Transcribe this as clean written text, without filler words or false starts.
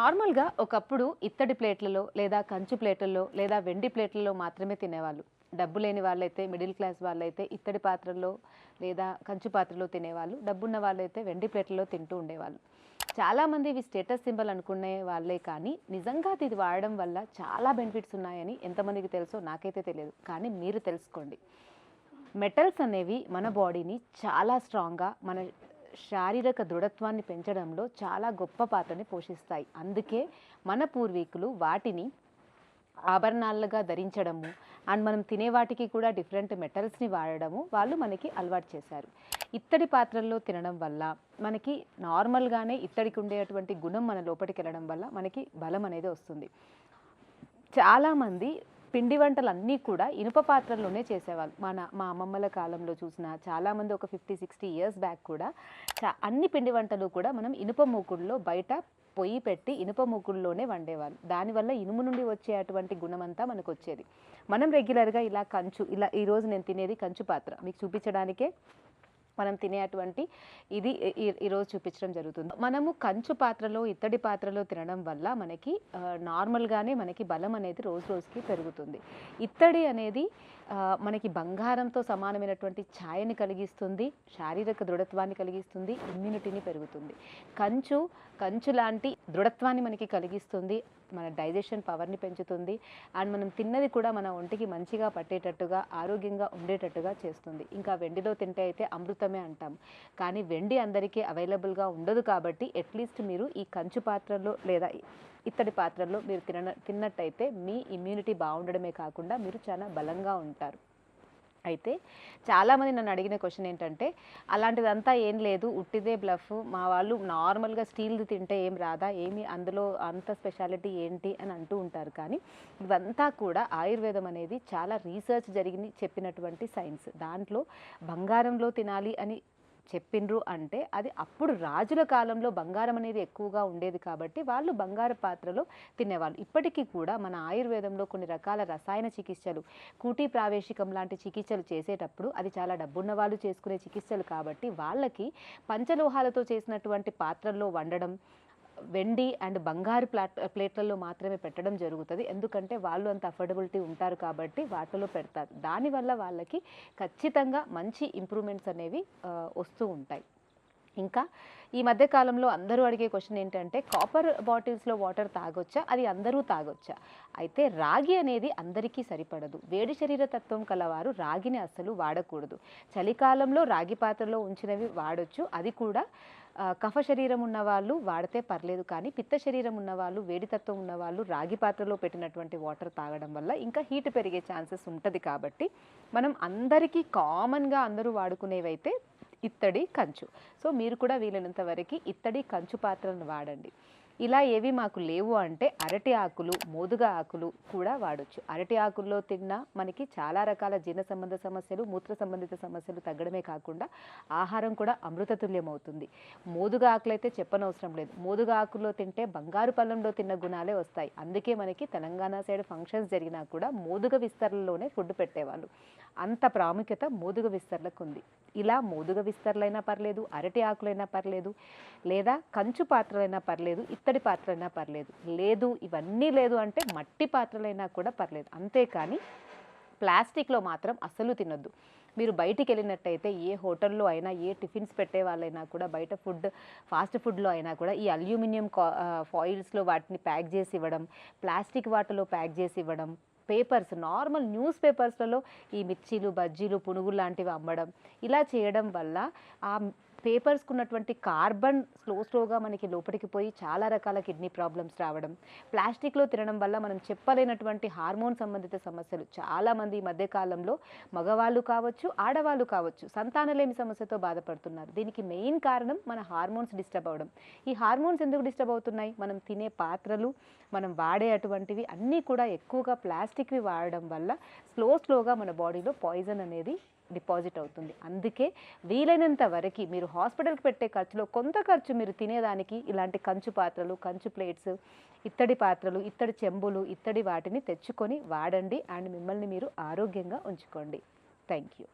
నార్మల్‌గా ఒకప్పుడు ఇత్తడి ప్లేట్లలో లేదా కంచు ప్లేట్లలో లేదా వెండి ప్లేట్లలో మాత్రమే తినేవాళ్ళు. డబ్బు లేని వాళ్ళైతే మిడిల్ క్లాస్ వాళ్ళైతే ఇత్తడి పాత్రల్లో లేదా కంచు పాత్రలో తినేవాళ్ళు. డబ్బున్న వాళ్ళైతే వెండి ప్లేట్లలో తింటూ ఉండేవాళ్ళు. చాలామంది ఇవి స్టేటస్ సింబల్ అనుకునే వాళ్ళే కానీ నిజంగా ఇది వాడడం వల్ల చాలా బెనిఫిట్స్ ఉన్నాయని ఎంతమందికి తెలుసో నాకైతే తెలియదు. కానీ మీరు తెలుసుకోండి. మెటల్స్ అనేవి మన బాడీని చాలా స్ట్రాంగ్‌గా మన శారీరక దృఢత్వాన్ని పెంచడంలో చాలా గొప్ప పాత్రని పోషిస్తాయి. అందుకే మన పూర్వీకులు వాటిని ఆభరణాలుగా ధరించడము అండ్ మనం తినే వాటికి కూడా డిఫరెంట్ మెటల్స్ని వాడడము వాళ్ళు మనకి అలవాటు చేశారు. ఇత్తడి పాత్రల్లో తినడం వల్ల మనకి నార్మల్గానే ఇత్తడికి ఉండేటువంటి గుణం మన లోపలికి వెళ్ళడం వల్ల మనకి బలం అనేది వస్తుంది. చాలామంది పిండి వంటలన్నీ కూడా ఇనుప పాత్రల్లోనే చేసేవాళ్ళు. మా అమ్మమ్మల కాలంలో చూసిన చాలామంది ఒక 50-60 ఇయర్స్ బ్యాక్ కూడా అన్ని పిండి వంటలు కూడా మనం ఇనుప మూకుడులో బయట పొయ్యి పెట్టి ఇనుప మూకుడులోనే వండేవాళ్ళు. దానివల్ల ఇనుము నుండి వచ్చే అటువంటి గుణమంతా మనకు వచ్చేది. మనం రెగ్యులర్గా ఇలా ఈరోజు నేను తినేది కంచు పాత్ర మీకు చూపించడానికే మనం తినే అటువంటి ఇది ఈరోజు చూపించడం జరుగుతుంది. మనము కంచు పాత్రలో ఇత్తడి పాత్రలో తినడం వల్ల మనకి నార్మల్గానే మనకి బలం అనేది రోజు రోజుకి పెరుగుతుంది. ఇత్తడి అనేది మనకి బంగారంతో సమానమైనటువంటి ఛాయని కలిగిస్తుంది, శారీరక దృఢత్వాన్ని కలిగిస్తుంది, ఇమ్యూనిటీని పెరుగుతుంది. కంచు లాంటి దృఢత్వాన్ని మనకి కలిగిస్తుంది, మన డైజెషన్ పవర్ని పెంచుతుంది అండ్ మనం తిన్నది కూడా మన ఒంటికి మంచిగా పట్టేటట్టుగా ఆరోగ్యంగా ఉండేటట్టుగా చేస్తుంది. ఇంకా వెండిలో తింటే అయితే అమృతమే అంటాం. కానీ వెండి అందరికీ అవైలబుల్గా ఉండదు కాబట్టి అట్లీస్ట్ మీరు ఈ కంచు పాత్రల్లో లేదా ఇత్తడి పాత్రల్లో మీరు తిన్నట్టయితే మీ ఇమ్యూనిటీ బాగుండడమే కాకుండా మీరు చాలా బలంగా ఉంటారు. అయితే చాలామంది నన్ను అడిగిన క్వశ్చన్ ఏంటంటే, అలాంటిదంతా ఏం లేదు, ఉట్టిదే బ్లఫ్, మా వాళ్ళు నార్మల్గా స్టీల్ది తింటే ఏం రాదా, ఏమి అందులో అంత స్పెషాలిటీ ఏంటి అని అంటూ ఉంటారు. కానీ ఇవంతా కూడా ఆయుర్వేదం అనేది చాలా రీసెర్చ్ చెప్పినటువంటి సైన్స్. దాంట్లో బంగారంలో తినాలి అని చెప్పిండ్రు అంటే అది అప్పుడు రాజుల కాలంలో బంగారం అనేది ఎక్కువగా ఉండేది కాబట్టి వాళ్ళు బంగారు పాత్రలో తినేవాళ్ళు. ఇప్పటికీ కూడా మన ఆయుర్వేదంలో కొన్ని రకాల రసాయన చికిత్సలు, కూటీ ప్రావేశికం లాంటి చికిత్సలు చేసేటప్పుడు అది చాలా డబ్బున్న వాళ్ళు చేసుకునే చికిత్సలు కాబట్టి వాళ్ళకి పంచలోహాలతో చేసినటువంటి పాత్రల్లో వండడం, వెండి అండ్ బంగారు ప్లేట్లలో మాత్రమే పెట్టడం జరుగుతుంది. ఎందుకంటే వాళ్ళు అంత అఫోర్డబిలిటీ ఉంటారు కాబట్టి వాటిలో పెడతారు. దానివల్ల వాళ్ళకి ఖచ్చితంగా మంచి ఇంప్రూవ్మెంట్స్ అనేవి వస్తూ ఉంటాయి. ఇంకా ఈ మధ్య కాలంలో అందరూ అడిగే క్వశ్చన్ ఏంటంటే, కాపర్ బాటిల్స్లో వాటర్ తాగొచ్చా, అది అందరూ తాగొచ్చా? అయితే రాగి అనేది అందరికీ సరిపడదు. వేడి శరీర తత్వం కలవారు రాగిని అస్సలు వాడకూడదు. చలికాలంలో రాగి పాత్రలో ఉంచినవి వాడొచ్చు, అది కూడా కఫ శరీరం ఉన్నవాళ్ళు వాడితే పర్లేదు. కానీ పిత్త శరీరం ఉన్నవాళ్ళు, వేడితత్వం ఉన్నవాళ్ళు రాగి పాత్రలో పెట్టినటువంటి వాటర్ తాగడం వల్ల ఇంకా హీట్ పెరిగే ఛాన్సెస్ ఉంటుంది. కాబట్టి మనం అందరికీ కామన్గా అందరూ వాడుకునేవైతే ఇత్తడి, కంచు. సో మీరు కూడా వీలైనంత వరకు ఇత్తడి, కంచు పాత్రలను వాడండి. ఇలా ఏవి మాకు లేవు అంటే అరటి ఆకులు, మోదుగ ఆకులు కూడా వాడొచ్చు. అరటి ఆకుల్లో తిన్నా మనకి చాలా రకాల జీర్ణ సంబంధ సమస్యలు, మూత్ర సంబంధిత సమస్యలు తగ్గడమే కాకుండా ఆహారం కూడా అమృతతుల్యం అవుతుంది. మోదుగ ఆకులైతే చెప్పనవసరం లేదు. మోదుగ ఆకుల్లో తింటే బంగారు పళ్ళంలో తిన్న గుణాలే వస్తాయి. అందుకే మనకి తెలంగాణ సైడ్ ఫంక్షన్స్ జరిగినా కూడా మోదుగ విస్తరలోనే ఫుడ్ పెట్టేవాళ్ళు. అంత ప్రాముఖ్యత మోదుగ విస్తరలకు ఉంది. ఇలా మోదుగ విస్తరలైనా పర్లేదు, అరటి ఆకులైనా పర్లేదు, లేదా కంచు పాత్రలైనా పర్లేదు, ఇత్తడి పాత్రలైనా పర్లేదు. లేదు ఇవన్నీ లేదు అంటే మట్టి పాత్రలైనా కూడా పర్లేదు. అంతేకాని ప్లాస్టిక్లో మాత్రం అస్సలు తినొద్దు. మీరు బయటికి వెళ్ళినట్టయితే ఏ హోటల్లో అయినా, ఏ టిఫిన్స్ పెట్టే వాళ్ళైనా కూడా, బయట ఫాస్ట్ ఫుడ్లో అయినా కూడా ఈ అల్యూమినియం ఫాయిల్స్లో వాటిని ప్యాక్ చేసి ఇవ్వడం, ప్లాస్టిక్ వాటిలో ప్యాక్ చేసి ఇవ్వడం, పేపర్స్ నార్మల్ న్యూస్ పేపర్స్లలో ఈ మిర్చీలు, బజ్జీలు, పునుగులు లాంటివి అమ్మడం, ఇలా చేయడం వల్ల ఆ పేపర్స్కి ఉన్నటువంటి కార్బన్ స్లోగా మనకి లోపలికి పోయి చాలా రకాల కిడ్నీ ప్రాబ్లమ్స్ రావడం, ప్లాస్టిక్లో తినడం వల్ల మనం చెప్పలేనటువంటి హార్మోన్ సంబంధిత సమస్యలు చాలామంది ఈ మధ్యకాలంలో మగవాళ్ళు కావచ్చు, ఆడవాళ్ళు కావచ్చు సంతానలేమి సమస్యతో బాధపడుతున్నారు. దీనికి మెయిన్ కారణం మన హార్మోన్స్ డిస్టర్బ్ అవ్వడం. ఈ హార్మోన్స్ ఎందుకు డిస్టర్బ్ అవుతున్నాయి? మనం తినే పాత్రలు, మనం వాడే అటువంటివి అన్నీ కూడా ఎక్కువగా ప్లాస్టిక్వి వాడడం వల్ల స్లోగా మన బాడీలో పాయిజన్ అనేది డిపాజిట్ అవుతుంది. అందుకే వీలైనంత వరకు మీరు హాస్పిటల్కి పెట్టే ఖర్చులో కొంత ఖర్చు మీరు తినేదానికి ఇలాంటి కంచు పాత్రలు, కంచు ప్లేట్స్, ఇత్తడి పాత్రలు, ఇత్తడి చెంబులు, ఇత్తడి వాటిని తెచ్చుకొని వాడండి అండ్ మిమ్మల్ని మీరు ఆరోగ్యంగా ఉంచుకోండి. Thank you.